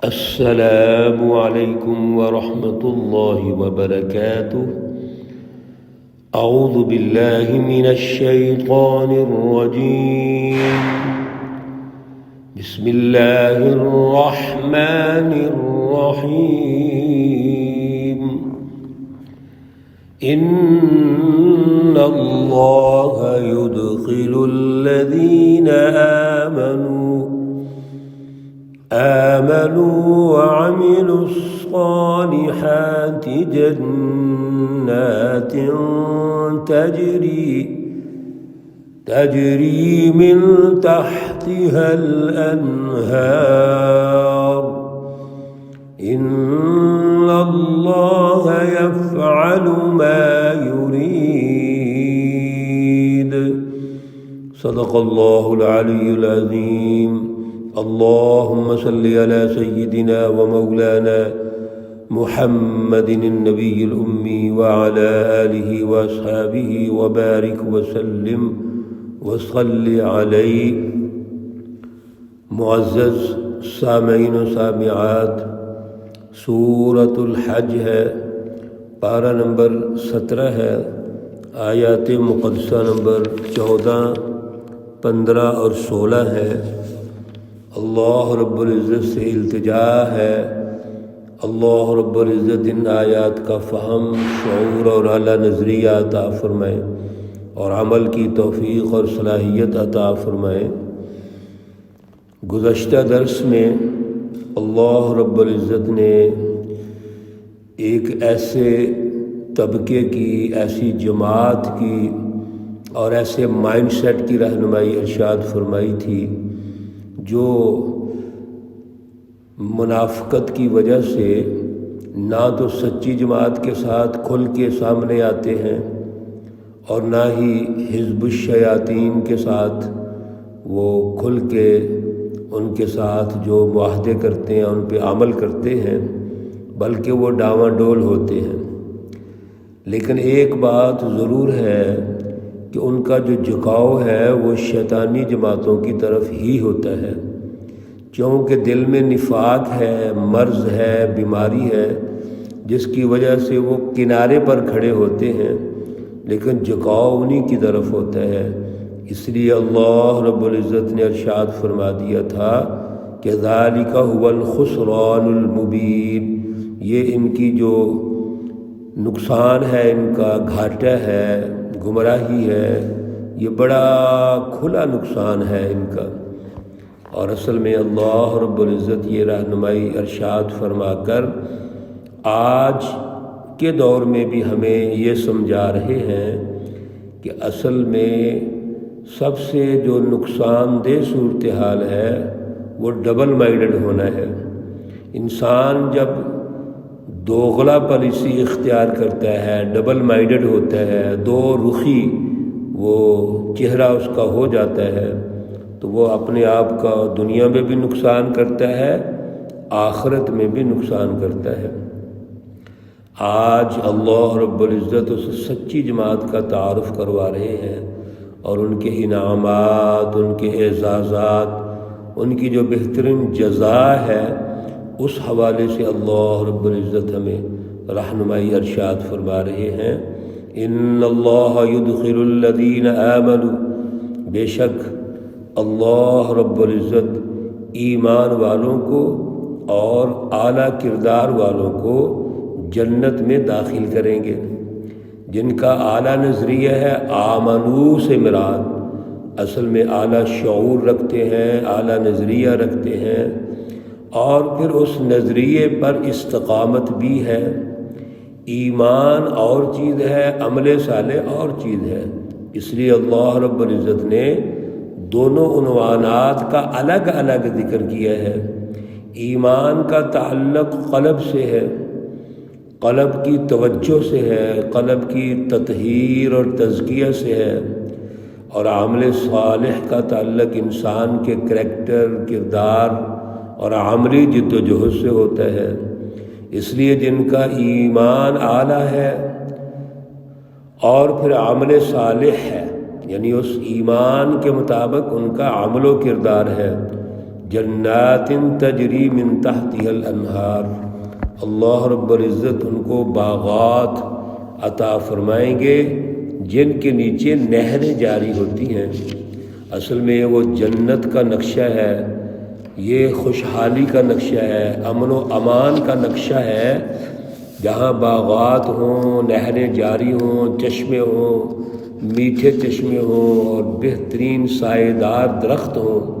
السلام عليكم ورحمة الله وبركاته. أعوذ بالله من الشيطان الرجيم. بسم الله الرحمن الرحيم. إن الله يدخل الذين آمنوا وعملوا الصالحات جنات تجري من تحتها الأنهار. إن الله يفعل ما يريد. صدق الله العلي العظيم. اللهم صل على سيدنا ومولانا محمد النبي الأمي وعلى آله وأصحابه وبارك وسلم وصل علیہ. معزز سامعین و سامعات، سورۃ الحج ہے، پارہ نمبر 17 ہے، آیات مقدسہ نمبر 14، 15 اور 16 ہے. اللہ رب العزت سے التجا ہے، اللہ رب العزت ان آیات کا فہم، شعور اور اعلیٰ نظریہ عطا فرمائے اور عمل کی توفیق اور صلاحیت عطا فرمائے. گزشتہ درس میں اللہ رب العزت نے ایک ایسے طبقے کی، ایسی جماعت کی اور ایسے مائنڈ سیٹ کی رہنمائی ارشاد فرمائی تھی جو منافقت کی وجہ سے نہ تو سچی جماعت کے ساتھ کھل کے سامنے آتے ہیں اور نہ ہی حزب الشیاطین کے ساتھ وہ کھل کے ان کے ساتھ جو معاہدے کرتے ہیں ان پہ عمل کرتے ہیں، بلکہ وہ ڈاواں ڈول ہوتے ہیں. لیکن ایک بات ضرور ہے کہ ان کا جو جھکاؤ ہے وہ شیطانی جماعتوں کی طرف ہی ہوتا ہے، کیونکہ دل میں نفاق ہے، مرض ہے، بیماری ہے، جس کی وجہ سے وہ کنارے پر کھڑے ہوتے ہیں لیکن جھکاؤ انہی کی طرف ہوتا ہے. اس لیے اللہ رب العزت نے ارشاد فرما دیا تھا کہ ذالک هو الخسران المبین، یہ ان کی جو نقصان ہے، ان کا گھاٹا ہے، گمراہی ہے، یہ بڑا کھلا نقصان ہے ان کا. اور اصل میں اللہ رب العزت یہ رہنمائی ارشاد فرما کر آج کے دور میں بھی ہمیں یہ سمجھا رہے ہیں کہ اصل میں سب سے جو نقصان دہ صورتحال ہے وہ ڈبل مائنڈڈ ہونا ہے. انسان جب دوغلا پالیسی اختیار کرتا ہے، ڈبل مائنڈڈ ہوتا ہے، دو رخی وہ چہرہ اس کا ہو جاتا ہے، تو وہ اپنے آپ کا دنیا میں بھی نقصان کرتا ہے، آخرت میں بھی نقصان کرتا ہے. آج اللہ رب العزت اس سچی جماعت کا تعارف کروا رہے ہیں اور ان کے انعامات، ان کے اعزازات، ان کی جو بہترین جزا ہے، اس حوالے سے اللہ رب العزت ہمیں رہنمائی ارشاد فرما رہے ہیں. ان اللہ یدخل الذین آمنوا، بے شک اللہ رب العزت ایمان والوں کو اور اعلیٰ کردار والوں کو جنت میں داخل کریں گے. جن کا اعلیٰ نظریہ ہے، آمنو سے مراد اصل میں اعلیٰ شعور رکھتے ہیں، اعلیٰ نظریہ رکھتے ہیں اور پھر اس نظریے پر استقامت بھی ہے. ایمان اور چیز ہے، عمل صالح اور چیز ہے. اس لیے اللہ رب العزت نے دونوں عنوانات کا الگ الگ ذکر کیا ہے. ایمان کا تعلق قلب سے ہے، قلب کی توجہ سے ہے، قلب کی تطہیر اور تزکیہ سے ہے، اور عمل صالح کا تعلق انسان کے کریکٹر، کردار اور عملی جد و جہد سے ہوتا ہے. اس لیے جن کا ایمان اعلیٰ ہے اور پھر عمل صالح ہے، یعنی اس ایمان کے مطابق ان کا عمل و کردار ہے، جنات تجری من تحتها الانہار، اللہ رب العزت ان کو باغات عطا فرمائیں گے جن کے نیچے نہریں جاری ہوتی ہیں۔ اصل میں وہ جنت کا نقشہ ہے، یہ خوشحالی کا نقشہ ہے، امن و امان کا نقشہ ہے، جہاں باغات ہوں، نہریں جاری ہوں، چشمے ہوں، میٹھے چشمے ہوں اور بہترین سائے دار درخت ہوں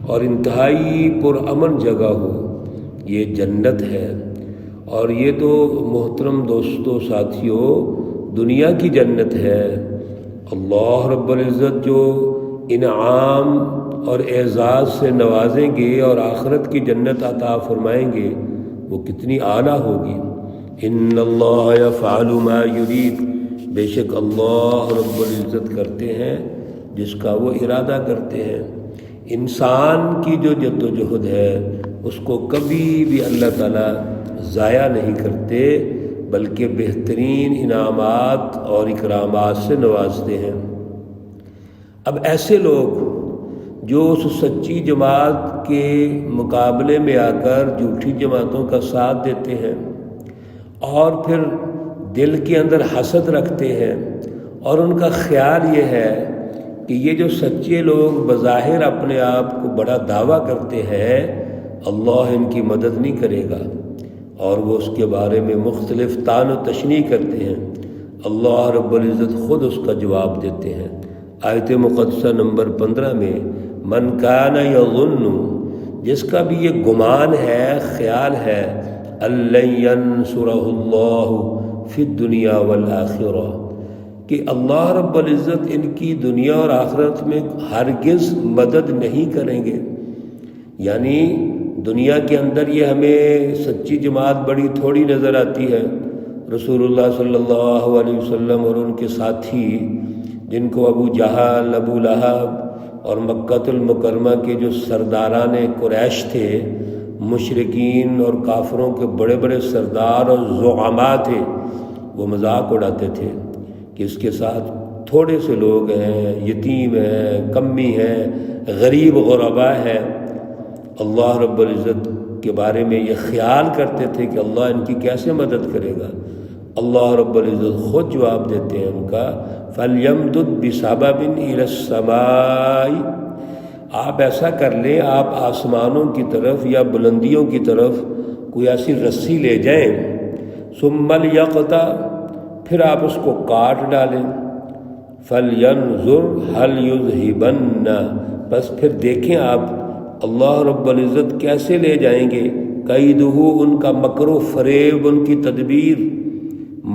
اور انتہائی پرامن جگہ ہو، یہ جنت ہے۔ اور یہ تو محترم دوستو ساتھیو دنیا کی جنت ہے۔ اللہ رب العزت جو انعام اور اعزاز سے نوازیں گے اور آخرت کی جنت عطا فرمائیں گے وہ کتنی اعلیٰ ہوگی۔ ان اللہ یفعل ما یرید، بے شک اللہ رب العزت کرتے ہیں جس کا وہ ارادہ کرتے ہیں۔ انسان کی جو جد و جہد ہے اس کو کبھی بھی اللہ تعالیٰ ضائع نہیں کرتے، بلکہ بہترین انعامات اور اکرامات سے نوازتے ہیں۔ اب ایسے لوگ جو اس سچی جماعت کے مقابلے میں آ کر جھوٹی جماعتوں کا ساتھ دیتے ہیں اور پھر دل کے اندر حسد رکھتے ہیں، اور ان کا خیال یہ ہے کہ یہ جو سچے لوگ بظاہر اپنے آپ کو بڑا دعویٰ کرتے ہیں اللہ ان کی مدد نہیں کرے گا، اور وہ اس کے بارے میں مختلف طعن و تشنیع کرتے ہیں، اللہ رب العزت خود اس کا جواب دیتے ہیں۔ آیت مقدسہ نمبر 15 میں من کان یظن، جس کا بھی یہ گمان ہے، خیال ہے، لن ینصرہ اللہ فی الدنیا والآخرہ، کہ اللہ رب العزت ان کی دنیا اور آخرت میں ہرگز مدد نہیں کریں گے، یعنی دنیا کے اندر یہ ہمیں سچی جماعت بڑی تھوڑی نظر آتی ہے۔ رسول اللہ صلی اللہ علیہ وسلم اور ان کے ساتھی جن کو ابو جہل، ابو لہب اور مکۃ المکرمہ کے جو سرداران قریش تھے، مشرکین اور کافروں کے بڑے بڑے سردار اور زعماء تھے، وہ مذاق اڑاتے تھے کہ اس کے ساتھ تھوڑے سے لوگ ہیں، یتیم ہیں، کمی ہیں، غریب غربا ہیں۔ اللہ رب العزت کے بارے میں یہ خیال کرتے تھے کہ اللہ ان کی کیسے مدد کرے گا۔ اللہ رب العزت خود جواب دیتے ہیں ان کا، فَلْيَمْدُدْ بِسَبَبٍ إِلَى السَّمَاءِ، آپ ایسا کر لیں، آپ آسمانوں کی طرف یا بلندیوں کی طرف کوئی ایسی رسی لے جائیں، ثُمَّ لْيَقْطَعْ، پھر آپ اس کو کاٹ ڈالیں، فَلْيَنْظُرْ هَلْ يُذْهِبَنَّ، بس پھر دیکھیں آپ اللہ رب العزت کیسے لے جائیں گے، قیدہ، ان کا مکر و فریب، ان کی تدبیر،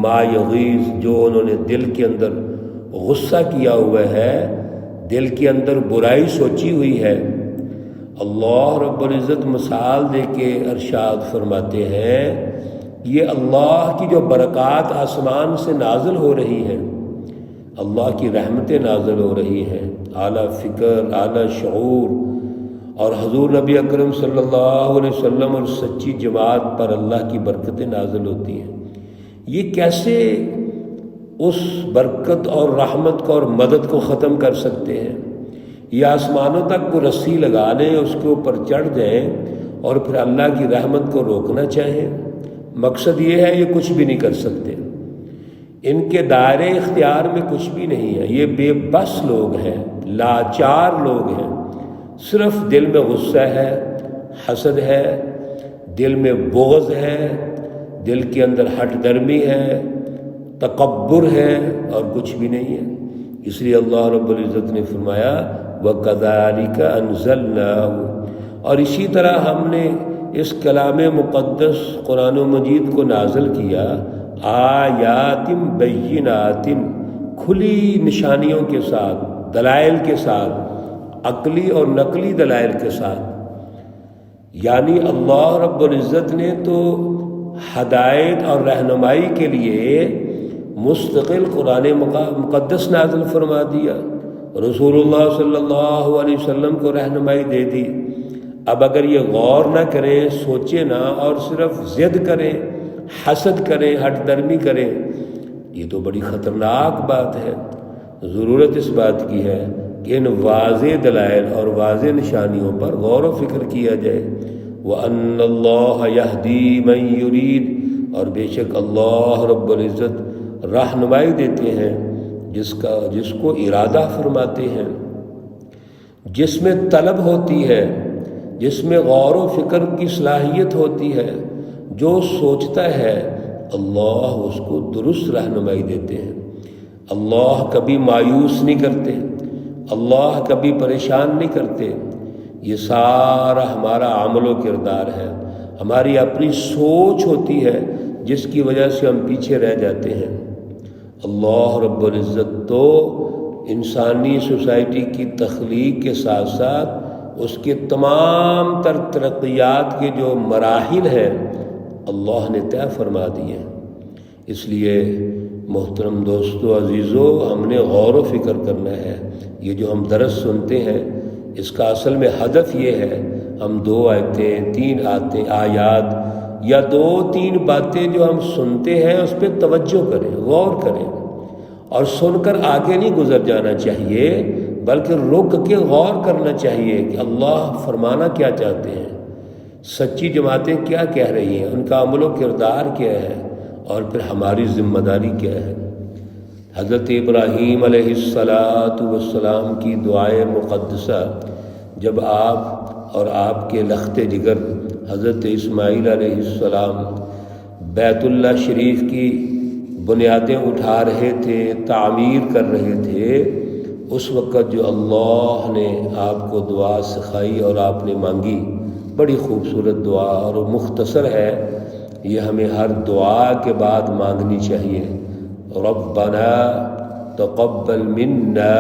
ما یغیظ، جو انہوں نے دل کے اندر غصہ کیا ہوا ہے، دل کے اندر برائی سوچی ہوئی ہے۔ اللہ رب العزت مثال دے کے ارشاد فرماتے ہیں، یہ اللہ کی جو برکات آسمان سے نازل ہو رہی ہیں، اللہ کی رحمتیں نازل ہو رہی ہیں، اعلیٰ فکر، اعلیٰ شعور، اور حضور نبی اکرم صلی اللہ علیہ وسلم اور سچی جماعت پر اللہ کی برکتیں نازل ہوتی ہیں، یہ کیسے اس برکت اور رحمت کو اور مدد کو ختم کر سکتے ہیں؟ یہ آسمانوں تک کو رسی لگا لیں، اس کے اوپر چڑھ جائیں اور پھر اللہ کی رحمت کو روکنا چاہیں؟ مقصد یہ ہے یہ کچھ بھی نہیں کر سکتے، ان کے دائرے اختیار میں کچھ بھی نہیں ہے، یہ بے بس لوگ ہیں، لاچار لوگ ہیں، صرف دل میں غصہ ہے، حسد ہے، دل میں بغض ہے، دل کے اندر ہٹ درمی ہے، تکبر ہے، اور کچھ بھی نہیں ہے۔ اس لیے اللہ رب العزت نے فرمایا وَكَذَلِكَ أَنزَلْنَاهُ، اور اسی طرح ہم نے اس کلام مقدس قرآن مجید کو نازل کیا، آیات بینات، کھلی نشانیوں کے ساتھ، دلائل کے ساتھ، عقلی اور نقلی دلائل کے ساتھ، یعنی اللہ رب العزت نے تو ہدایت اور رہنمائی کے لیے مستقل قرآن مقدس نازل فرما دیا، رسول اللہ صلی اللہ علیہ وسلم کو رہنمائی دے دی۔ اب اگر یہ غور نہ کریں، سوچیں نہ، اور صرف ضد کریں، حسد کریں، ہٹ درمی کریں، یہ تو بڑی خطرناک بات ہے۔ ضرورت اس بات کی ہے ان واضح دلائل اور واضح نشانیوں پر غور و فکر کیا جائے۔ وَأَنَّ اللَّهَ يَهْدِي مَن يُرِيدُ، اور بے شک اللہ رب العزت رہنمائی دیتے ہیں جس کو ارادہ فرماتے ہیں، جس میں طلب ہوتی ہے، جس میں غور و فکر کی صلاحیت ہوتی ہے، جو سوچتا ہے اللہ اس کو درست رہنمائی دیتے ہیں۔ اللہ کبھی مایوس نہیں کرتے، اللہ کبھی پریشان نہیں کرتے۔ یہ سارا ہمارا عمل و کردار ہے، ہماری اپنی سوچ ہوتی ہے جس کی وجہ سے ہم پیچھے رہ جاتے ہیں۔ اللہ رب العزت تو انسانی سوسائٹی کی تخلیق کے ساتھ ساتھ اس کے تمام تر ترقیات کے جو مراحل ہیں اللہ نے طے فرما دیے۔ اس لیے محترم دوستو عزیزو، ہم نے غور و فکر کرنا ہے۔ یہ جو ہم درس سنتے ہیں اس کا اصل میں ہدف یہ ہے، ہم 2 آیتیں 3 آیات یا 2-3 باتیں جو ہم سنتے ہیں اس پہ توجہ کریں، غور کریں، اور سن کر آگے نہیں گزر جانا چاہیے بلکہ رک کے غور کرنا چاہیے کہ اللہ فرمانا کیا چاہتے ہیں، سچی جماعتیں کیا کہہ رہی ہیں، ان کا عمل و کردار کیا ہے، اور پھر ہماری ذمہ داری کیا ہے۔ حضرت ابراہیم علیہ السلام کی دعائے مقدسہ جب آپ اور آپ کے لخت جگر حضرت اسماعیل علیہ السلام بیت اللہ شریف کی بنیادیں اٹھا رہے تھے، تعمیر کر رہے تھے، اس وقت جو اللہ نے آپ کو دعا سکھائی اور آپ نے مانگی، بڑی خوبصورت دعا اور مختصر ہے، یہ ہمیں ہر دعا کے بعد مانگنی چاہیے۔ ربنا تقبل منا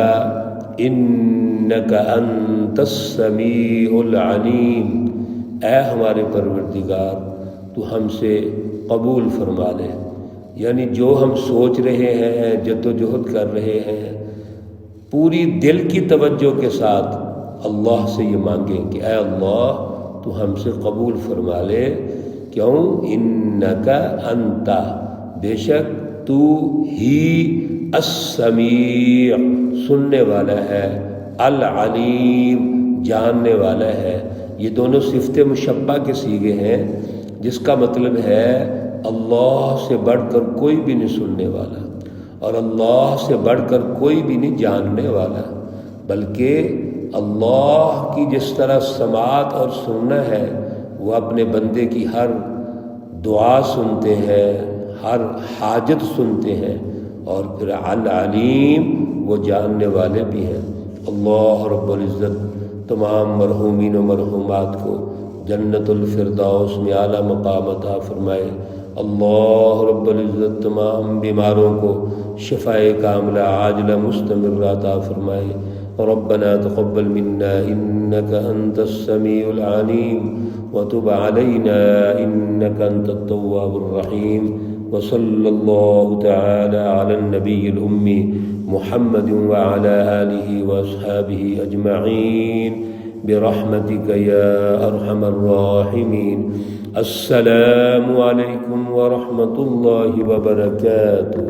انک انت السمیع العلیم، اے ہمارے پروردگار تو ہم سے قبول فرما لے، یعنی جو ہم سوچ رہے ہیں، جدوجہد کر رہے ہیں، پوری دل کی توجہ کے ساتھ اللہ سے یہ مانگیں کہ اے اللہ تو ہم سے قبول فرما لے۔ کیوں؟ انکا انتا، بے شک تو ہی السمیع، سننے والا ہے، العلیم، جاننے والا ہے۔ یہ دونوں صفت مشبہ کے صیغے ہیں، جس کا مطلب ہے اللہ سے بڑھ کر کوئی بھی نہیں سننے والا اور اللہ سے بڑھ کر کوئی بھی نہیں جاننے والا، بلکہ اللہ کی جس طرح سماعت اور سننا ہے، وہ اپنے بندے کی ہر دعا سنتے ہیں، ہر حاجت سنتے ہیں، اور پھر العلیم، وہ جاننے والے بھی ہیں۔ اللہ رب العزت تمام مرحومین و مرحومات کو جنت الفردوس میں اعلیٰ مقام عطا فرمائے۔ اللہ رب العزت تمام بیماروں کو شفائے کاملہ عاجلہ مستمرہ عطا فرمائے۔ ربنا تقبل منا انك انت السميع العليم وتب علينا انك انت التواب الرحيم، وصلى الله تعالى على النبي الأمي محمد وعلى آله وأصحابه أجمعين برحمتك يا أرحم الراحمين۔ السلام عليكم ورحمة الله وبركاته۔